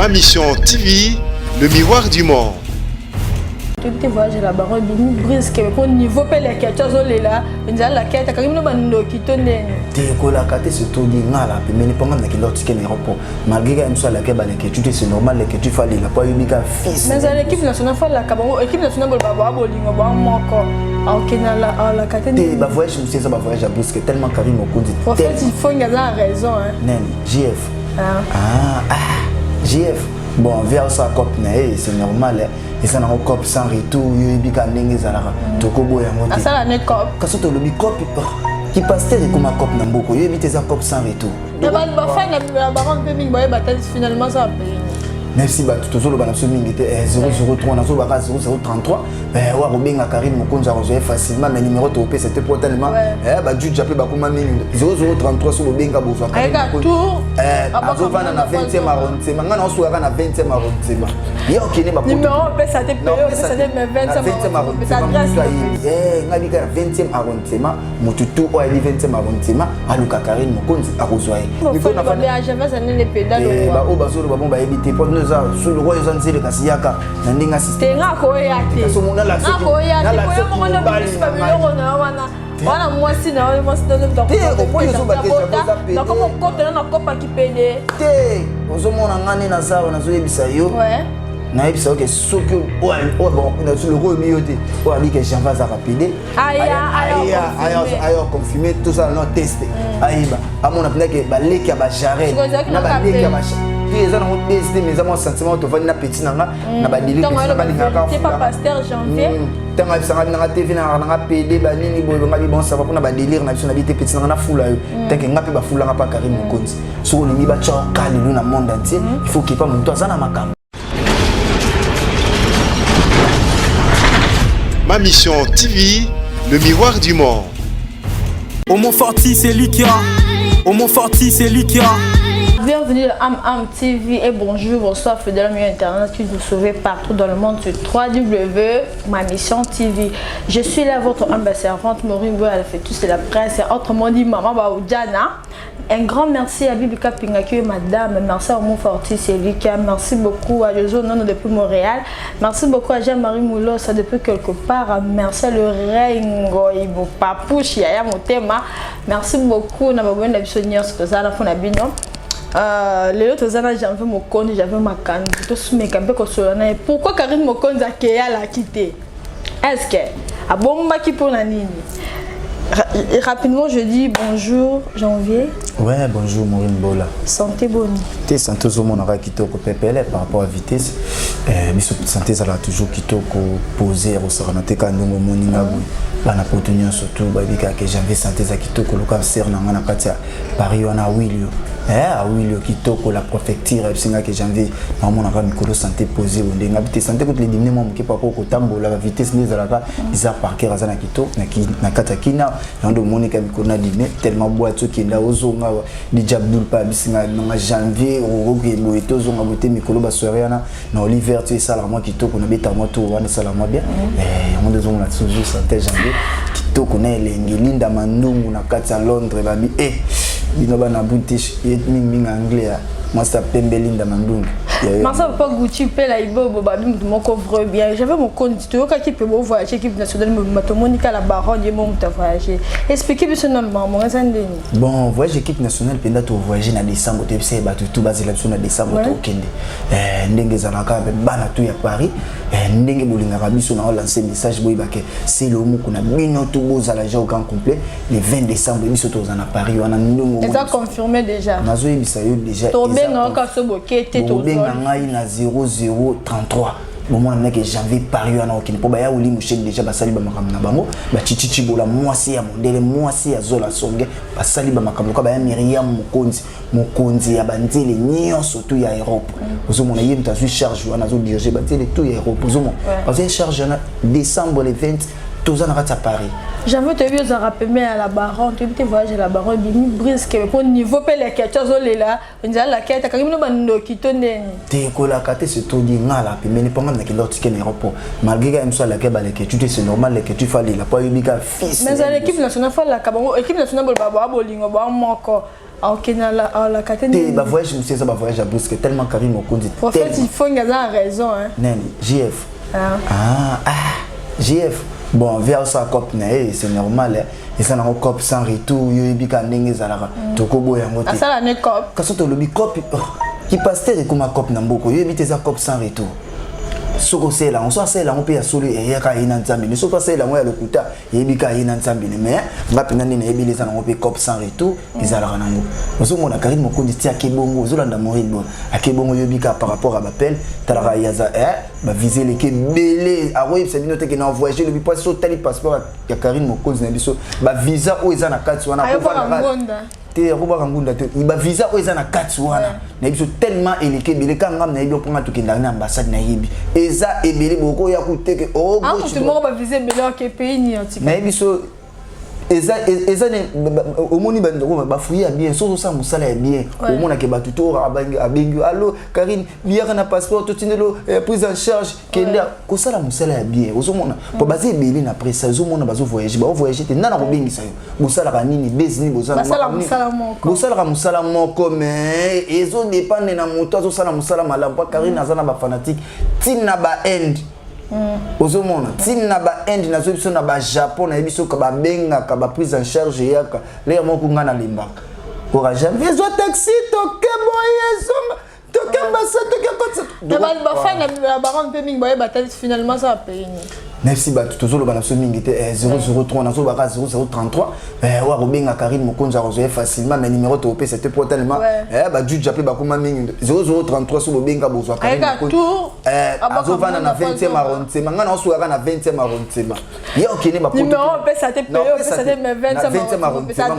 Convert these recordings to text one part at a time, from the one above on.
Ma mission TV, le miroir du monde. Tu voyages là-bas, il brise que au niveau pe les questions là, il a la quête quand il me demande qui tonne. Tu es la carte c'est tout dit ngala, mais ne pas mal que l'autre qui est aéroport. Malgré que soit la quête que tu c'est normal que tu fallait la pas unique fils. Mais l'équipe nationale fait la Cameroun, l'équipe nationale va ba bolingo ba moko. OK na la carte. Tu ba voyage c'est ça ba voyage à Brusque tellement Karim Okondi. En fait, il faut il a raison hein. Nen, JF. JF. Bon, vers sa cop c'est normal. Et ça n'a pas cop sans retour, il y a des canings à la Tokobo et Monté. Ça la cop. Quand tu le cop qui passe comme un cop dans beaucoup, il y a des cop sans retour. La baronne peut m'y battre finalement ça. Merci tout le monde était 003 na 033 ben wa robenga Karim Mokonza rejoindre facilement mais numéro topé c'était pour tellement ba juge appelé ba kuma mingi 0033 sur robenga bozwa avec tour azovana na 20e arrondissement ngana oswaka na 20e arrondissement yo kine ba numéro pe ça te paye ça te 20e arrondissement ngabi ka 20e arrondissement mututu o ali 20e arrondissement aluka Karim Mokonza akozwa il faut na ba jamais ça ne pédale ba o bazolo ba bon ba éviter pour sur le roi ils ont le Kasiaka n'inga système nga ko yate so mona la voilà moi si na moi si dans le donc comment compte na kopa ki pede te ozomona ngani na zawa na zoyebisa yo na yebisa que soki bon na sur le roi miyote o abi que Jean va za rapide aya confirmer tout ça non testé aiba amona pena que baleki ya ba jarret na baleki ya ba ils ont décidé mes amants sentiments de venir petit nanga na ba délire c'est pas pasteur janvier tant que ça na TV na PD ba nini boyo ngabi bon ça va pour na ba délire na biso na bité petit nanga na fula yo tant que ngapi ba fula pa Karim Mokonzi so ni ba cha kali na monde entier il faut qu'il pas mon toza na makam. Ma mission TV, le miroir du monde. Au Montforti c'est Likia. Au Montforti c'est Likia. Bienvenue à Am TV et bonjour, bonsoir fidèles amis internet qui nous sauvez partout dans le monde sur Ma Mission TV. Je suis là votre humble servante Maureen Boy, elle fait tout c'est la presse et autrement dit maman Baoudjana. Un grand merci à Bibika Pingaki madame, merci à Montforti c'est Lika, merci beaucoup à Jozo Nono depuis Montréal, merci beaucoup à Jean-Marie Moulos ça depuis quelque part, merci à le Rengo Ibo Papouchi Yaya Motema, merci beaucoup na baboué na bisonier ce que ça la fona bino. Les autres années j'avais mon compte, j'avais ma canne, tout ce mec un peu consolant. Pourquoi Karim Mokonzi a Kéa l'a quitté? Est-ce que à bomba qui pour la ligne? Rapidement je dis bonjour Janvier. Ouais bonjour Maureen Bola. Santé bonne. T'es santé au monde qui te PPL par rapport à vitesse. Mais santé ça l'a toujours qui te poser au saranate quand nous moninga boui. Bana potunyo surtout babika que j'avais santé ça qui te coloca serna ngana katia Paris wana Willio. Willio qui te la préfecture singa que j'avais na mona ka mikolo santé posé onde ngabité santé contre les dîner mon qui pas ko tambola la vitesse les alaka ils a parqué razana kito na katakina ndo monika mikolo na dîner tellement boîte qui nda ozonga di jabdul pa bisinga na janvier o gemo etozonga boté mikolo ba soirée na Oliver tu ça la moi qui to ko na beta moi to wana ça la moi bien on devons la toujours santé janvier qui to connaît linda mandungu na kata Londres babi binoba na buntish mingi anglais moi ça pembelinda mandungu mais ça pas Gucci pe la ibo babi mon couvre bien j'avais mon compte tu vois qui peut voyager équipe nationale Monica la baronne et mon ta voyager expliquez personnellement mon zandeni bon voyage équipe nationale penda to voyager na décembre tu sais ba tout basé là-dessus na décembre to kende ndenge zanaka bana tout ya Paris ndenge bolinga rabiso na lancer message boy bake c'est le mot qu'on a bino tout boza la jour grand complet le 20 décembre biso to na Paris wana ndongo ça confirmé déjà nazo yebisa yo déjà to benga ka so bokete to ngai na 0033 moment na que janvier Paris wana okini po ba ya uli mushek déjà basali ba makambo na bango ba chichichi bola mwasi ya modele mwasi ya zola songe basali ba makambo ka ba ya Miriam Mokonzi ya bandile nyonso tout ya Europe ozomona yem ta su charge wana zo diriger bandile tout ya Europe ozomona parce que charge na décembre le 20 tous en à Paris. J'avais te vu à rappeler à la baronne, tu peux voyager à la baronne, bimi brise que pour niveau pe les questions là, on dit la quête quand nous bando qui tonne. T'es que la carte c'est tout dit ngala puis mais ne pas même que l'autre qui est aéroport. Malgré que soit la keba que tu c'est normal que tu fallait la pas unique fils. Mais l'équipe nationale fait la Cameroun, équipe nationale ba bolingo ba moko. Ok, la catene. Te ba voyage monsieur ça ba voyage à brusque tellement Karim Mokonzi. Prophète, il faut qu'il a raison hein. Nani, JF. JF. Bon, vers sa cop c'est normal. Et ça n'a pas cop sans retour, yo ebika ndenge zalara. Tokobo yango te. Ça la ne cop. Kaso to lobi cop qui pasteur comme cop na mboko, yo ebite za cop sans retour. Soko sela, on soit sela on peut ya solo et ya ka ina nzambi. Ne so pas sela moi ya lokuta, ebika ina nzambi mais ngapina ndine ebile za na on peut cop sans retour, ezalaka nango. Ozo mona Karim Mokonzi ti akebongo, ozo landa moribo. Akebongo yo ebika par rapport à l'appel, talaka yaza ba viser les ke belé, a oui c'est binote que na voyager le bipo so tali passeport ya Karim Mokonzi na biso, ba visa o eza na kati wana ko va te roba ngunda te ba visa o eza na kati wana na biso tellement eleke belé kanga na yebio ponga tukenda na ambassade na yebi eza ebele boko ya kuteke o go tu mo ba viser belé ke pays ni antika na biso eza ne omoni ba ndoko ba fuya bien so ça musala ya bien omona ke ba tuto abengi allo Karine biaka na passeport to tindelo prise en charge kenda ko sala musala ya bien ozomona po bazi ebele na presse ozomona bazo voyager ba voyager te nana ko bengisa yo musala ka nini business bozala musala moko mais ezo dépendre na moto azo sala musala malamu Karine azana ba fanatique tina ba end ozomona tina ba Inde na biso na ba Japon na biso ka ba benga ka ba prise en charge yaka le moko ngana limbaka ora jamais zo taxi to ke boye zonga to ke basa to ke kotsa ba fana ba ronde mingi ba batali finalement ça paye ni merci ba tozolo ba na so mingi te 003 na so ba 0033 wa robenga Karim Mokonzi azoe facilement mais numéro to pe c'était tellement ba du jappé ba kuma mingi 0033 so bobenga bozwa Karim Mokonzi azovana na 20e arrondissement ngana so na 20e arrondissement yo kene ba numéro pe ça te paye pe ça te mais 20e arrondissement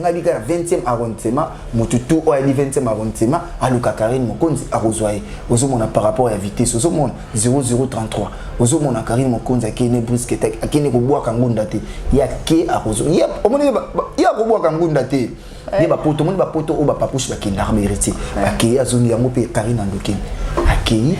ngabi ka 20e arrondissement mututu o ali 20e arrondissement aluka Karim Mokonzi arozwa ozomona par rapport à vitesse ozomona 0033 ozomona na Karim Mokonzi akene brusque akene ko boa kangunda te ya ke akozo ya omoni ya ko boa kangunda te ni ba poto moni ba poto o ba papushi ba kenda meriti akei azongi yango pe Karim Ndoken akei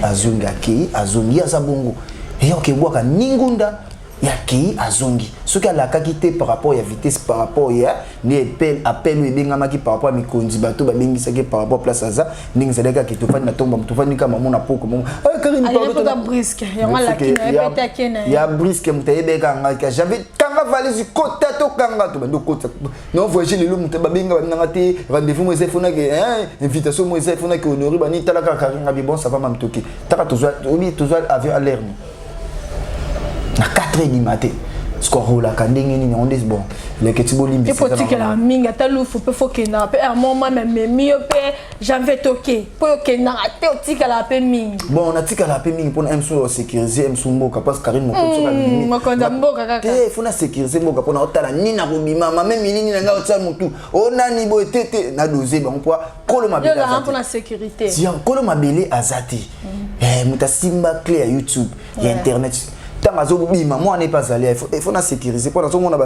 azongi ya zabongo et ok boa ka ningunda ya kei azongi soki alakaki te par rapport ya vitesse par rapport ya ni appel ebengamaki par rapport à mikonzi bato babengisaki par rapport place aza ndenge zalaka ki tofani na tomba tofani kama mona poko mona Karim pardon ta brisque ya mala ki na epeta kena ya brisque mutayebeka ngaka j'avais kanga valise kota to kanga to bando kota non voyager lelo mutababenga bananga te rendez-vous mo ezefona ke invitation mo ezefona ke honorer bani talaka Karim ngabi bon ça va mamtoki taka tozwa avion à l'air na 4h du matin score la kandenge ni on dit bon les ketibo limbi il faut que la minga talu faut que na pe un moment même mieux pe j'avais toqué pour que na te otika la pe mingi bon on a tika la pe mingi pour MSO sécuriser MSO mboka parce que Karim Mokonzi ka mingi makonda mboka kaka te faut na sécuriser mboka pour na otala ni na robima même nini nga otsa mutu ona ni bo tete na doser ba on kolo mabele azati pour la sécurité si kolo mabele azati muta simba clé à YouTube et internet tant azobima moi n'est pas allé il faut na sécuriser pour na mona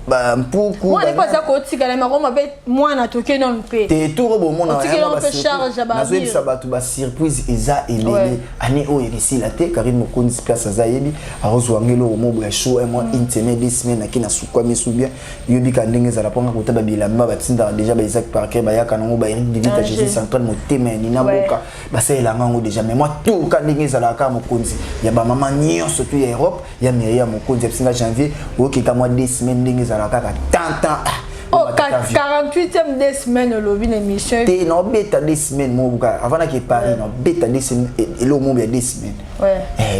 ba mpuku moi n'est pas ça ko tika la maroma be moi na toke non pe te tour bo mona na charge ba na zo bisa batu ba surprise eza elele ani o irisi la te Karim Mokonzi place azayebi arozwa ngelo mo bo ya show et moi internet des semaines akina sukwa mesubia yobi ka ndenge za la ponga ko taba bilamba batinda déjà ba Isaac Parker ba yaka nango ba Eric David Jésus central motema ni na boka ba sela ngango déjà mais moi tout ka ndenge za la ka Mokonzi ya ba mama nyo surtout ya Europe ya Myriam Mokonzi singa janvier o kita moi des semaines ndenge za la ka tant 48e des semaines lobby l'émission te no beta des semaines mo buka avant que Paris no beta des semaines et le monde des semaines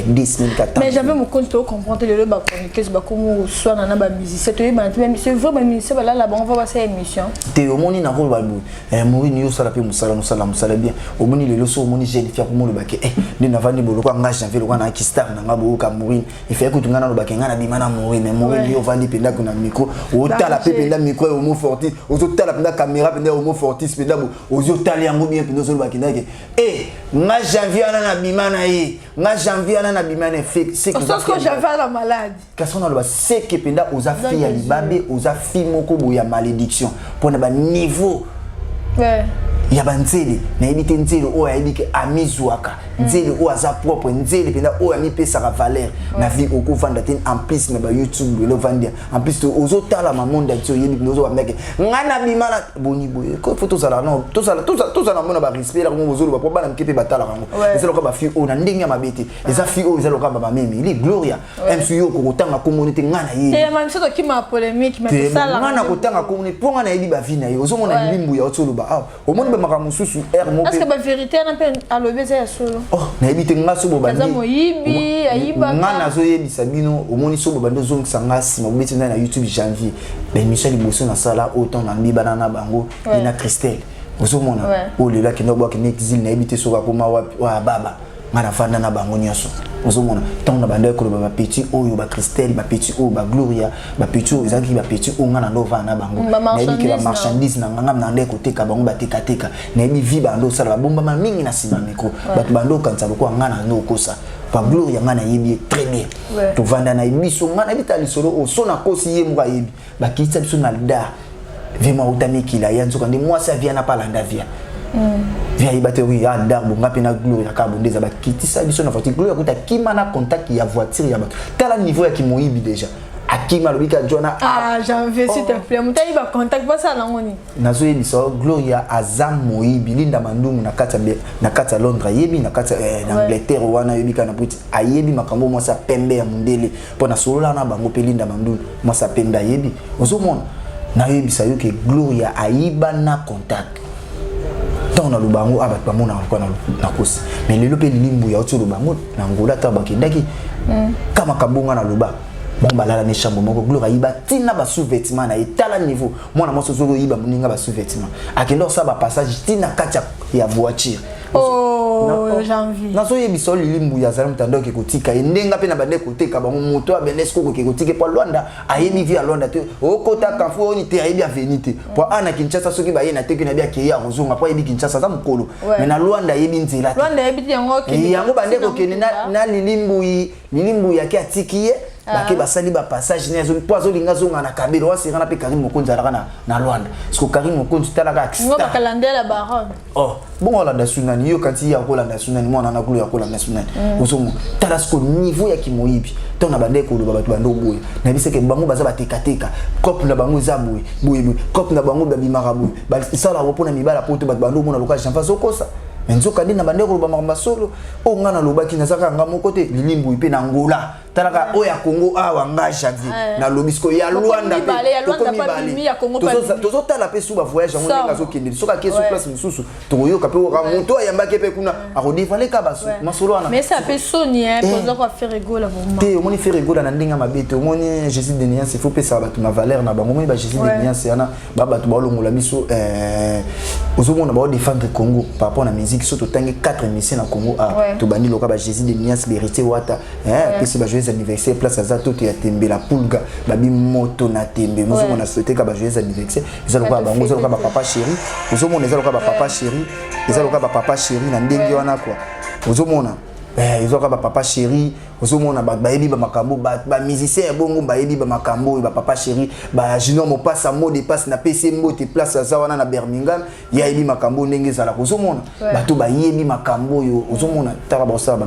des semaines mais j'avais mon compte pour comprendre le ba chroniqueuse ba comme soit na ba musicien to ba c'est vraiment musicien là on va passer émission te o moni na ko ba bu moni yo sala pe musala bien o moni le so moni jeune fia ko mo le ba ke ni na vandi bolo ko nga janvier lo na kistar na ngabo ka Mourine il fait que tu ngana lo ba ke ngana bimana Mourine mais Mourine yo vandi penda ko na micro o tala pe penda micro o mo fortis ozo tala penda caméra penda o mo fortis penda ozo tala yango bien penda so ba kinake nga janvier na bimana nga janvier na bimana c'est que ça que j'avais la malade kaso na lo ba c'est que penda oza fi ya libabe oza fi moko bo ya malédiction pour na ba niveau ya banzele na yebite nzele o ya yebike amizwaka nzele o aza propre nzele penda o ya mi pesa ka valeur na vie oko vanda ten en plus na ba YouTube le vandia en plus to ozo tala ma monde ati yebi nozo ba meke ngana bimala boni boye ko photo sala non to sala mona ba respect la ko bozolo ba po bana mkepe batala kango ezalo ka ba fi o na ndenge ya mabete eza fi o ezalo ka ba meme ili Gloria MC yo ko kotanga communauté ngana yi te ma miso to ki ma polémique mais sala ngana kotanga communauté po ngana yebi ba vie na yo ozo mona limbu ya otolo ba ah o moni ba makamususu est-ce que la vérité n'a pas à l'obé c'est solo oh na yebite nga so bobandi kaza moyibi ayiba nga na zo yebisa bino omoni so bobandi zongisa nga sima bobeti na YouTube janvier ben Michel Bosso na sala autant na mbibana na bango na Christelle ozomona o lela kendo bwa ke exil na yebite so bakoma wa baba ngana fanda na bango nyaso ozomona tant na banda ko ba petit oyo ba Christelle ba petit o ba Gloria ba petit o ezaki ba petit o ngana ndova na bango na yebike ba marchandise na nganga na ndeko teka bango ba teka na yebi vi bando sala ba bomba mingi na sima miko batu bando kanza ko ngana ndo kosa ba Gloria ngana yebi très bien to vanda na biso ngana bitali solo o sona kosi ye muka yebi ba kitsa biso na da vema utamikila yanzo kandi mwasa via na palanda via via ibateri ya darbo ngapi na Gloria ka bondeza ba kitisa biso na voiture Gloria kuta kima na contact ya voiture ya bato tala niveau ya kimoyibi déjà akima lobika jona j'en veux s'il te plaît mutai ba contact pas ça ngoni nazo yebisa Gloria azam moyibi linda mandungu na kata Londres yebi na kata na Angleterre wana yebika na puti ayebi makambo mwasa pembe ya mundele pona solola na bango pe linda mandungu mwasa pembe yebi ozomona na yebisa yo ke Gloria ayiba na contact tant na lubango abat bamona ko na kosi mais lelo pe limbu ya otso lubango na ngola ta bakendaki kama kabonga na luba bon balala ne chambre moko Gloria yiba tina ba sous-vêtement na etala niveau mwana moso zolo yiba muninga ba sous-vêtement akendo sa ba passage tina kacha ya voiture janvier nazo yebisa limbu ya zala mtandao ke kotika endenga pe na bande koteka bango moto abenesko ko ke kotike po Luanda ayebi via Luanda te okota kamfu oni te ayebi avenite po ana Kinshasa soki ba yena te ke na bia ke ya kozonga po ayebi Kinshasa za mukolo mais na Luanda ayebi nzela te Luanda ayebi yango ke yango bande ko ke na lilimbu ya ke atikiye bake basali ba passage nezo poazo linga zonga na kabelo wasira na pe Karim Mokonzi alaka na Luanda siko Karim Mokonzi talaka akista ngo bakalande la baronne oh bon la da sunani yo kanti ya kola da sunani mwana na kulo ya kola da sunani usomo tala siko niveau ya kimoyibi to na bande ko lo babatu bando boye na biseke bango baza batekateka cop na bango za boye cop na bango ba bimaka boye ba sala wopona mibala poto batu bando mona loka chanfa zokosa menzoka dina bande ko ba mamba solo o ngana lobaki na saka ngamo kote lilimbu ipe na ngola talaka o ya Congo awa nga janvier na lobisko ya Luanda tozo tala pe suba voyage ngo nga zo kende soka keso place misusu to yoka pe ka moto ayambake pe kuna akodivale ka baso masolo wana mais ça peut sonner poza ko faire rigola vraiment te omoni faire rigola na ndinga mabete omoni Jésus de Niance il faut pe ça batu na valeur na bango omoni ba Jésus de Niance yana baba to ba longola biso ozomona ba défendre Congo par rapport na musique surtout tangi 4 émissions na Congo to bandi loka ba Jésus de Niance vérité wata pe c'est ba joyeux anniversaire place azato te ya tembe la pulga babi moto na tembe mozo na souhaiter ka ba joyeux anniversaire ezalo ka bango ezalo ka ba papa chéri ozomona ezalo ka ba papa chéri ezalo ka ba papa chéri na ndenge wana kwa ozomona ezalo ka ba papa chéri ozomona ba yebi ba makambo ba musicien bongo ba yebi ba makambo ba papa chéri ba Junior Mopasa mode passe na PC mbote place za wana na Birmingham ya yebi makambo ndenge zala ozomona bato ba yebi makambo yo ozomona tara ba sala ba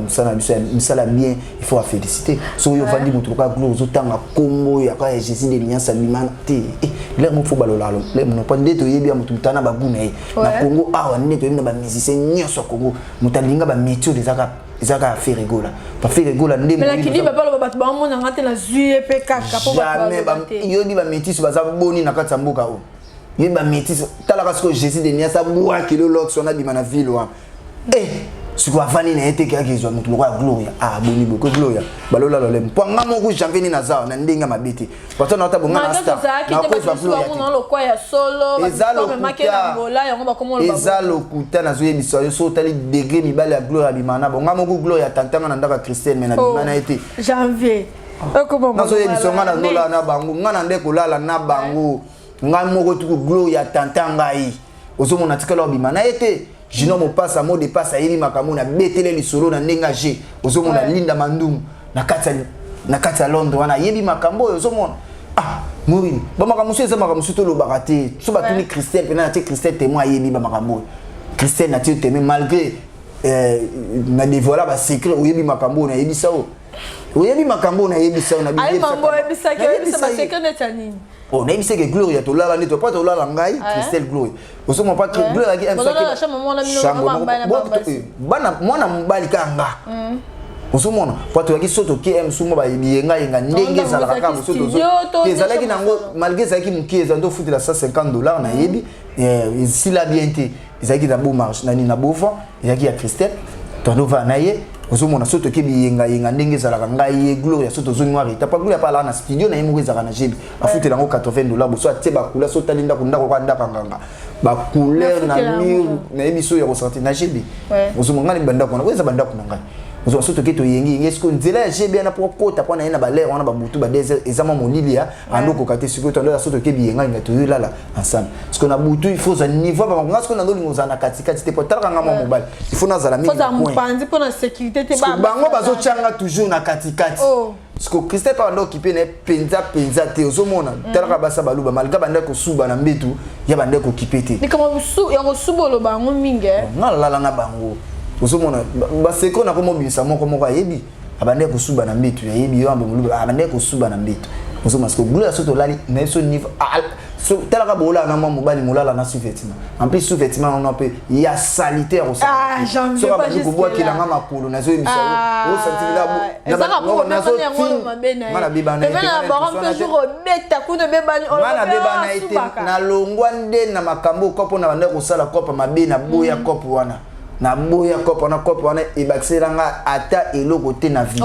misala bien il faut féliciter so yo vandi mutu ka glo ozotanga kombo ya ka Jésus de Niance alimante le mo fo balolalo le mo pa ndeto yebi mutu mutana ba guna na Congo awa ndeto yebi na ba musicien nyoso Congo mutalinga ba métier des ezaka faire rigola pas faire rigola ndembo mais la kili ba balo ba ba mona ngate na zuye pe kaka po ba yo di ba métis baza boni na kati mboka o yo ba métis tala ka siko Jésus de Niance bwa kilo lot sona bima na ville wa siko avani na ete ka kizo mutu lokwa Gloria boni boko Gloria balola lole mpanga moko janvier ni naza na ndenga mabete parce na ta bonga na star na ko za Gloria na lokwa ya solo ba make na ngola yango ba komo ba ezalo kuta na zoye biso so tali degré mibale ya Gloria bimana bonga moko Gloria tantanga na ndaka Christienne mais na bimana ete janvier na zoye biso ngana ngola na bango ngana ndeko lala na bango ngana moko tuku Gloria tantanga yi ozomona tikala bimana ete Junior Mopasa mode passe ayeli makambo na betele lisolo na ndenga G ozomona linda mandum na kata Londres wana yebi makambo ozomona Mouri ba makambo eza makambo to lo bakate so batuni Christelle pena na te Christelle témoin yebi ba makambo Christelle n'a été malgré na dévoilé ba secret oyebi makambo na yebisa o oyebi makambo na yebisa na bi ay mambo yebisa ke ba secret netani oh na yebisa ke Gloria to la to pas to la ngai Christelle Gloria oso mo pas Gloria ki aime ça bana mwana mbali kanga oso mona pas to ki soto ki aime sumo ba yenga ndenge za la kaka soto zo ezalaki nango malgré ça ki mukieza ndo futi la $150 na yebi si la bien été ezaki na beau marche nani na beau vent ezaki ya Christelle tondo va naye ozomona soto ke biyenga ndenge ezalaka ngai Gloria soto zo noir eta pa Gloria pa la na studio na yemo ezaka na jebi afuti lango $80 boso atie ba couleur so talinda kunda ko kanda kanganga ba couleur na mur na ebiso ya ressorti na jebi ozomona ngani banda ko na eza banda ko ngai ozo soto ke to yengi esko nzela ya jebi na po kota pa na ba l'air wana ba butu ba desert ezama monilia andoko kate siko to la soto ke biyenga ngato yolala ensemble parce que na butu il faut un niveau ba ngasko na ndoli ngozana katikati te potala nga mobile il faut na zala mingi faut za pour la sécurité te ba bango bazo changa toujours na katikati parce que Christelle pa ndo occupé ne penza te ozomona talaka basa baluba malga bande ko suba na mbetu ya bande ko occupé te ni kama su ya ko subo lo bango mingi ngala na bango ozomona baseko na komo bisa moko ayebi abande ko suba na mbetu ayebi yo ambe muluba abande ko suba na mbetu ozomona parce que Gloria soto lali na so niveau so talaka bola na mo mobali molala na sous-vêtement en plus sous-vêtement on peut il y a sanitaire aussi j'en veux pas juste bois qui la ngama makolo na zo ebisa o sentimila bo na zo mana bibana toujours beta ku de bebani mana bebana ite na longwa nde na makambo kopo na bande ko sala kopa mabe na boya kopo wana na boya kopo wana ebaxelanga ata eloko te na vie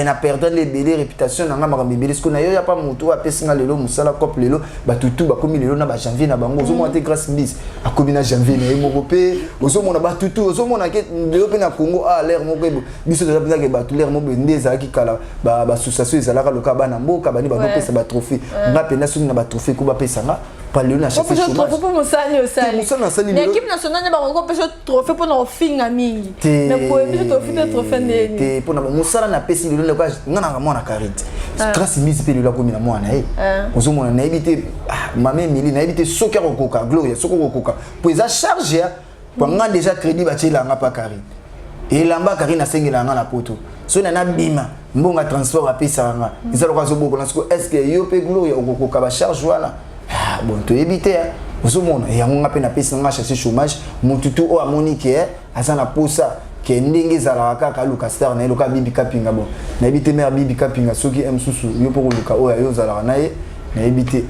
na perdre les belles réputation na ngama bibeli sko na yo ya pa mutu apesinga lelo musala kopo lelo batutu bakomi lelo na ba janvier na bango ozomona te grâce bis akomi na janvier na yemo pe ozomona batutu ozomona ke lelo pe na Congo l'air moko biso de la ke batu l'air moko ndeza ki kala ba association ezalaka loka bana mboka bani ba pesa ba trophée ngape na suni na ba trophée ko ba pesa nga pas le na chef chômage pour musani osali l'équipe nationale ba ko pesa trophée pour na finga mingi mais pour ebi to fite trophée ndeni pour na musala na pesi le kwa ngana mwana karite grâce mise pe le komi na mwana ozomona na ebité mame mili na ebité soka kokoka Gloria soko kokoka pour eza charge pour nga déjà crédit ba tshela nga pa karite et lamba karine asengela nga na poto so na bima mbonga transport apesa nga ezalo kwa zobo na siko est-ce que yo pe Gloria okokoka ba charge wala bon to éviter ozomona yango nga pe na pesa nga chercher chômage mututu o amonique azana posa ke ndenge zala kaka luka star na luka bibi kapinga bon na éviter mère bibi kapinga soki msusu yo poko luka o yo zala na ye na éviter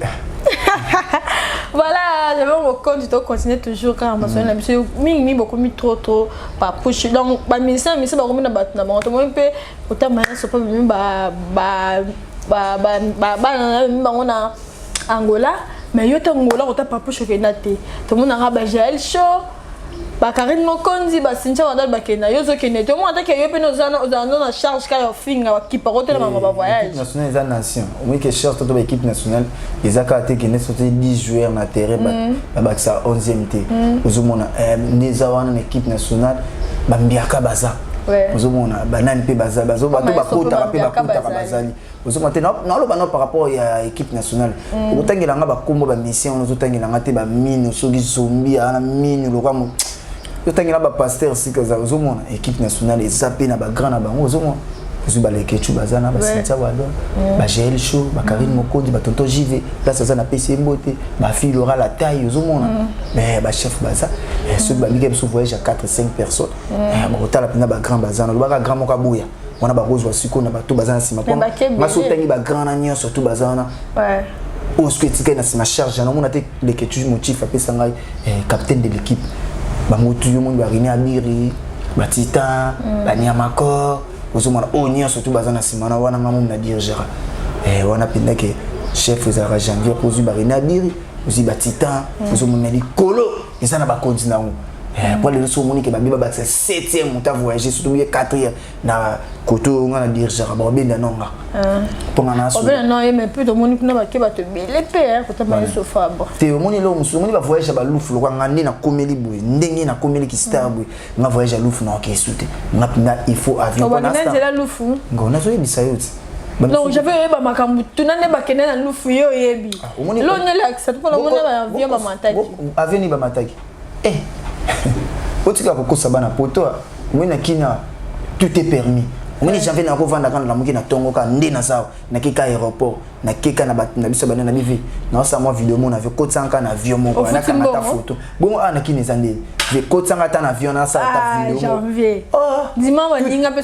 voilà, je vais continuer toujours quand on a monsieur mingi beaucoup mis trop pas push donc ba ministère ba komi na batna ba to mo pe otama so pa ba ngona Angola mais yo Angola ota pas push ke naté to mo na ba gel show ba Karine Mokonzi ba Cynthia Wadal ba kena yo zo kena to mo atake yo pe no zana na charge ka yo finga wa kipa ko tele ba voyage national za nation oui que charge to équipe nationale ezaka ate kena sauter 10 joueurs na terrain ba ça 11e té ozomona neza wana na équipe nationale ba mbiaka baza ozomona banani pe baza bazo bato bakota pe bakota bazali ozomona te na lo bana par rapport à équipe nationale otangela nga ba kombo ba mission ozotangela nga te ba mine soki zombie ana mine lo kwa otangela ba pasteur sikaza ozomona équipe nationale ezapé na ba grand na bango ozomona ozuba lekechu bazana ba Cynthia Wadal ba GL show ba Karine Mokonzi ba tonto JV place za na PC Mbote ba fille Laura la taille ozomona mais ba chef baza ceux ba bigem sous voyage à 4-5 personnes ba otala pina ba grand bazana lo ba grand moka boya wana ba rose wa siko na ba to bazana sima kwa maso tangi ba grand na nyo surtout bazana o sketika na sima charge na mona te lekechu motif apesa ngai capitaine de l'équipe ba motu yo monde ba René Amiri ba Titan ba Niamakor ozomona onia surtout bazana simana wana ngamu na dirigera wana pinda ke chef ezara janvier pozu René Amiri ozi ba Titan ozomona likolo ezana ba continent pour les autres monique ba biba ba 7e monta voyager surtout 4e na koto nga na dirigera ba benda nonga pour na so ben non mais plus de monique na ba ke ba te belé pe ko ta ba sofa ba te moni lo musu moni ba voyager ba lufu lo nga ndi na komeli boy ndenge na komeli ki star boy nga voyager lufu na ke sute nga pinda il faut avion pour l'instant ba na lufu ngona so yebisa yoti non j'avais ba makambu tunane ba kenena lufu yo yebi lo nyela accept pour le monde ba avion ba mataki avion ni ba mataki otika kokosa bana poto omoni nakina tout est permis omoni janvier na kovanda kana la moki na tongo ka nde na sawa na kika aéroport na kika na biso bana na bivi na sa moi vidéo mon avion kotsanga na avion mon na kana ta photo bon ana kini zande je kotsanga ta na avion na sa ta vidéo janvier oh dis-moi waninga pe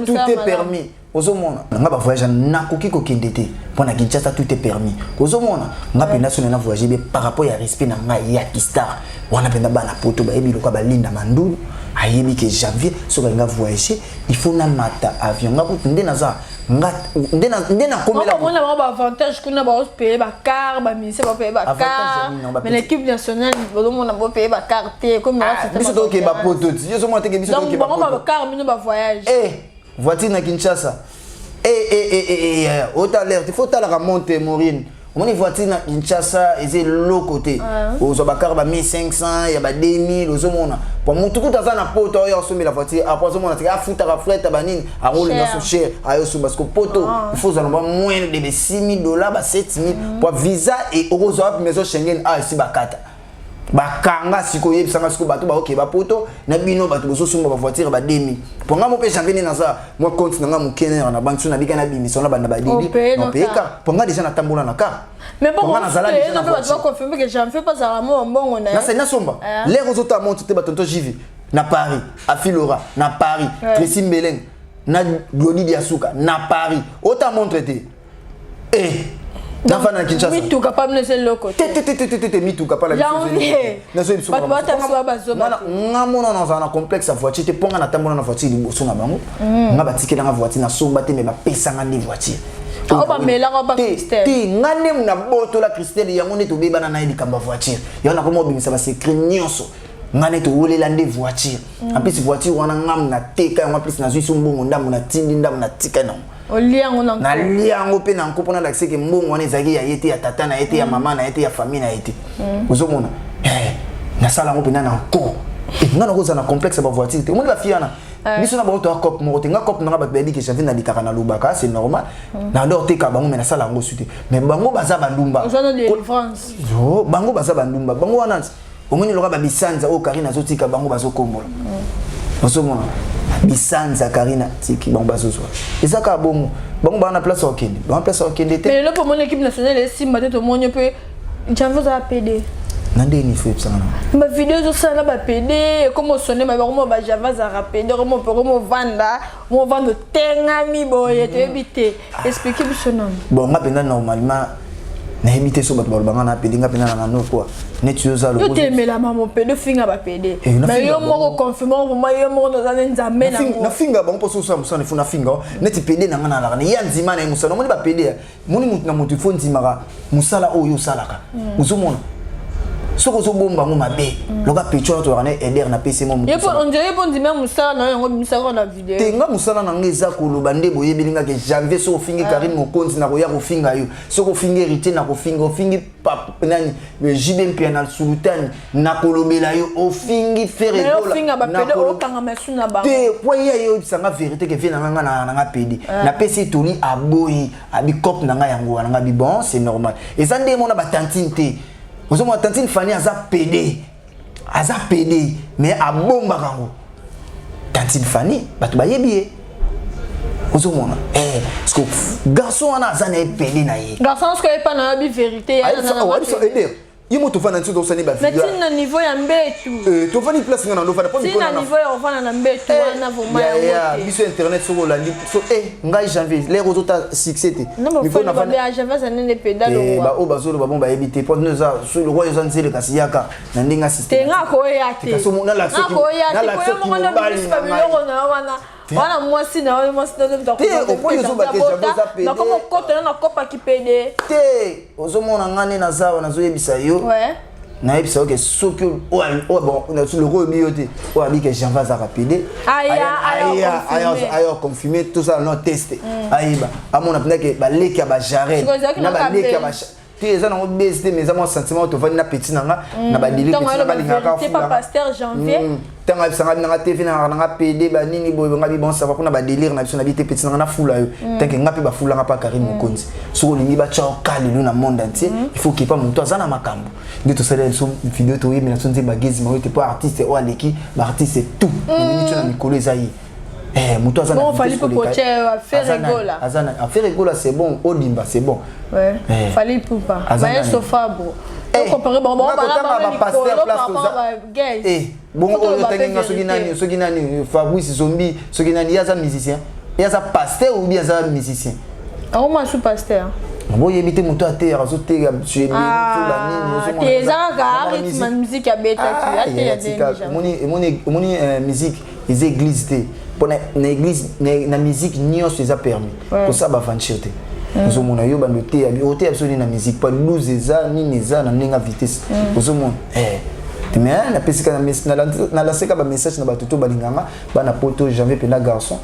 tout est permis ozomona nga ba voyage na koki ko kendete pona Kinshasa tout est permis ozomona nga penda sona na voyager be par rapport ya respect na nga ya Kistar wana penda bana poto ba ebi lokwa ba linda mandulu ayebi ke janvier soka nga voyager il faut na mata avion nga ko ndena za nga ndena komela on a ba avantage kuna ba payer ba car ba ministère ba payer ba car mais l'équipe nationale ozomona ba payer ba carte comme ça biso to ke ba poto ozomona te ke biso to ke ba poto ba car mino ba voyage voiture na Kinshasa autant l'air il faut la monter Maureen on est voiture na Kinshasa et c'est l'autre côté aux bakar ba 1500 ya ba 2000 aux mona pour mutu tout ça na poto yo sommer la voiture après ça mona a futa ba fret ba nini a roule na so cher ayo so parce que poto il faut zalomba moins de $6000 ba 7000 pour visa et ozo ap maison Schengen a ici ba kata bakanga siko yebisanga siko bato ba OK ba poto na bino bato bozo sumba ba voiture ba 2000 pour nga mo pe janvier na ça moi compte na nga mukene na banque na bika na bimiso na banda ba didi no peka pour nga déjà na tambola na car mais bon on na zala déjà na voiture tu vas confirmer que janvier pas ça mo mbongo na na somba les autres monte te ba tonto JV na Paris à Filora na Paris Tracy Mbeleng na Glody Diasuka na Paris autant montre te D'enfant na Kinshasa. Mitu capable de se loko. Mitu capable de janvier. Na so biso. Ba ta bazo. Na mona na complexe voiture te ponga na tambola na voiture liboso na bango. Nga batikela na voiture na somba te me ba pesanga ndi voiture. Ba mela ba Christelle. Ti ngane na boto la Christelle yango ne to beba na likamba voiture. Yo na komo bimisa ba secret nyonso. Ngane to wolela ndi voiture. En plus voiture wana ngam na teka en plus na zwiso mbongo ndambo na tindi ndambo na tika na. Oliango na na liango pe na nkopo na l'accès ke mbongo wana ezaki ya yete ya tata na yete ya mama na yete ya famille na yete ozomona na sala ngo pe na nko ngana ko za na complexe ba voiture te moni ba fiana biso na ba to cop mo te nga cop na ba bendi ke javi na likaka na lubaka c'est normal na ndor te ka bango me na sala ngo suite mais bango baza bandumba ozana de France yo bango baza bandumba bango wana omoni loka ba bisanza o Karina zotika bango bazo kombola ozomona bisanza Karina tiki bango bazozo ezaka bongo bango bana place okende bango place okende te mais le pour mon équipe nationale est si matin tout monde peut j'envoie ça PD nande ni fait ça ma vidéo zo ça na ba PD comme sonner ma comme ba java za rapide comme vanda mo vendre tengami boye te ebité expliquer biso non bon nga penda normalement na ebité so bato balobanga na PD nga penda na no quoi netioza lo te mela mama PD finga ba PD mais yo moko confirmer moi yo moko no zana nzambe na finga bango poso so musana funa finga neti PD na ngana na ya nzima na musana moni ba PD moni mutu na mutu fo nzima musala oyo salaka uzomona soko so bomba ngo mabe loka pecho to rane eder na PC mo yepo on dirait bon dima musala na yango musala na vidéo tenga musala na ngeza koloba nde boye bilinga ke janvier so fingi Karine Mokonzi na ko ya ko finga yo soko fingi hérité na ko fingi pap nani JB Mpiana Sultan na kolobela yo o fingi fere dola finga ba pedo o kanga masuna ba te poye yo bisanga vérité ke vena nga na pedi na PC toli aboyi abi cop na nga yango na nga bi bon c'est normal et ça ndé mona ba tantine te vous avez entendu Fanny aza PD mais à bomba kango tantine Fanny batu bayebi vous avez parce que garçon ana aza na PD na ye garçon ce que pas na bi vérité il mo to fana ntu do sani ba mais tin na niveau ya mbetu to fani place ngana ndo fana po ni na niveau ya ofana na mbetu wana voma ya biso internet so la so ngai janvier les réseaux ta succès te il faut na ba janvier ça ne pédalo ba o bazolo ba bon ba ebité pour nous ça sur le roi yo nzele kasi yaka na ndinga système tenga ko ya te kaso na la so na la so ki wana wana mwasi na wewe mwasi ndio mtakuwa na kama kote na kopa kipede te ozomona ngane na zawa nazoyebisa yo na yebisa que soki o bon na sur le roi bioté o abi que Jean va za rapide aya confirmer tout ça non testé aiba amona pena que ba leki ba jarel na ba leki ba te za na obésité mais za mo sentiment to vani na petit nanga na ba délire petit nanga lingaka fu pas pasteur janvier tanga sanga na TV na PD ba nini boy ngabi bon ça va kuna ba délire na biso na bité petit nanga na fula yo tanke ngapi ba fula nga pa Karim Mokonzi so lingi ba chao kali lu na monde entier il faut qu'il pas monto za na makambo ndio to sala so vidéo to yemi na sonze bagezi ma yote pas artiste ou aleki ba artiste tout ni tu na mikolo ezai muto azana bon fallait pour faire rigola azana faire rigola c'est bon odimba c'est bon ouais fallait pour pas mais sofa bro comparer bon pasteur place bon otangenga soki nani Fabrice Zombi soki nani yaza musicien yaza pasteur ou bien yaza musicien ah moi je suis pasteur bon yebite muto a terre azo terre tu tes anga rythme musique ya beta tu ya déjà moni musique les églises pour na église na musique nyonso eza permis pour ça ba vanchete nous mona yo ba noter abi ote absolument na musique pas 12 eza ni neza na nenga vitesse nous mona mais na pesika na la seka ba message na ba toto balinganga bana poto janvier pena garçon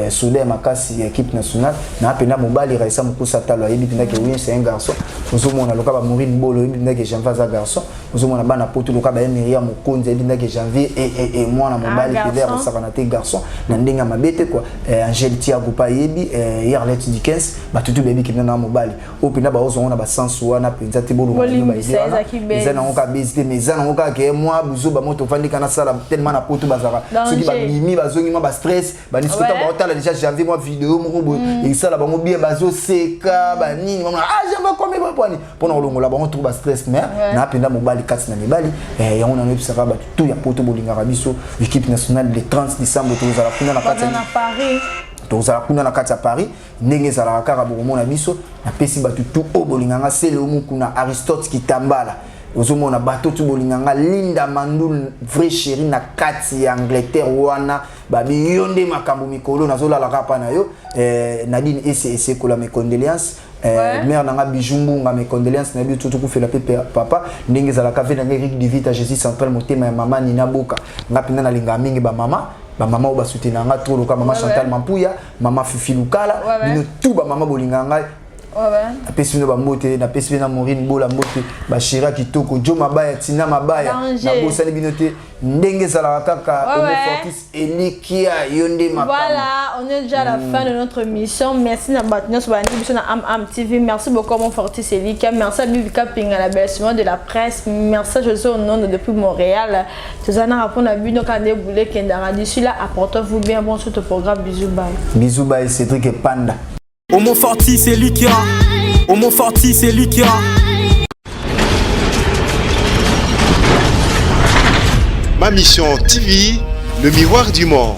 Soleil Makasi équipe nationale na pena mobali raisa mukusa talo yebi pena ke oui c'est un garçon nous mona loka ba Maureen Bolo yebi pena ke janvier za garçon nous mona bana poto loka ba Myriam Mokonzi yebi pena ke janvier et moi na mobali pédère ça na te garçon na ndenga mabete quoi Angel Thiago pa yebi Yarlet Dickens ba tutu bebi ke na mobali o pena ba ozo na ba sensu na penza te bolo ba ils na oka bezite mais za na oka ke moi buzo ba moto fandi kana sala tellement na poto bazara soki ba mimi bazongi ma ba stress ba nisota ba otala déjà janvier moi vidéo moko boy et ça là ba mo bien bazo seka ba nini j'aime comme ba poni pona olongola ba on trouve ba stress mais na penda mobali kati na mibali ya on en observa ba tout ya poto bolinga rabiso l'équipe nationale le 30 décembre tous à la kuna na kati na Paris tozala kuna na kati ya Paris ndenge ezalaka kaka bokomona biso napesi bato tu o bolinganga sele omu kuna Aristote Kitambala ozomona bato tu bolinganga Linda Mandul vrai chéri na kati ya Angleterre wana babi yonde makambo mikolo nazolala kapa na yo Nadine ese kola mes condoléances mère nanga Bijumbunga mes condoléances na bitu tout fait la papa ndenge ezalaka ve na Eric Divita Jésus central motema ya mama Nina Boka ngapinda na linga mingi ba mama o ba soutenir nga trop loka mama Chantal Mampuya mama Fifi Lukala bino tout ba mama bolinganga na pesi bino ba mbote na pesi bino Maureen Bola mbote ba Shira Kitoko Jo Mabaya Tina Mabaya na bosani bino te ndenge zala kaka Fortis Elikia yonde makambo. Voilà, on est déjà à la fin de notre mission. Merci na batna sur na Am TV. Merci beaucoup mon Fortis Elikia. Merci à Bibika Ping à la belle de la presse. Merci à José Onono depuis Montréal. Tozana rapon na bino kande boulé kendara d'ici là apportez-vous bien bon sur ton programme. Bisous bye. Bisous bye Cédric et Panda. Homo Fortis c'est Likia. Homo Fortis c'est Likia. Ma mission TV, le miroir du monde.